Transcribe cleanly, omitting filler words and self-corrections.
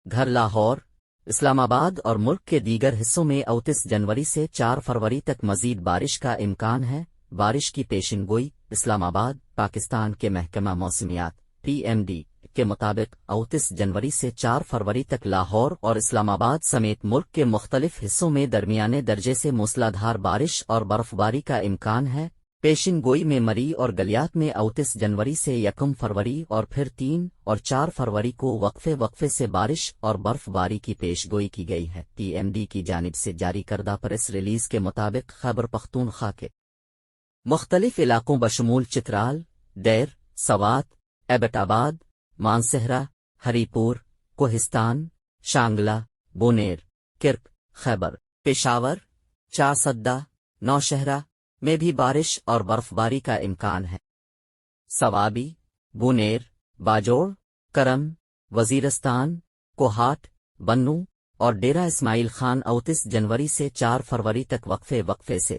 گھر لاہور، اسلام آباد اور ملک کے دیگر حصوں میں 29 جنوری سے 4 فروری تک مزید بارش کا امکان ہے۔ بارش کی پیشن گوئی اسلام آباد، پاکستان کے محکمہ موسمیات (PMD) کے مطابق 29 جنوری سے 4 فروری تک لاہور اور اسلام آباد سمیت ملک کے مختلف حصوں میں درمیانے درجے سے موسلادھار بارش اور برف باری کا امکان ہے۔ پیشن گوئی میں مری اور گلیات میں 29 جنوری سے 1 فروری اور پھر 3 اور 4 فروری کو وقفے وقفے سے بارش اور برف باری کی پیش گوئی کی گئی ہے۔ PMD کی جانب سے جاری کردہ پریس ریلیز کے مطابق خیبر پختونخوا کے مختلف علاقوں بشمول چترال، ڈیر، سوات، ایبٹ آباد، مانسہرہ، ہری پور، کوہستان، شانگلہ، بونیر، کرک، خیبر، پشاور، چارسدہ، نوشہرہ میں بھی بارش اور برف باری کا امکان ہے۔ سوابی، بونیر، باجوڑ، کرم، وزیرستان، کوہاٹ، بنوں اور ڈیرہ اسماعیل خان 29 جنوری سے 4 فروری تک وقفے وقفے سے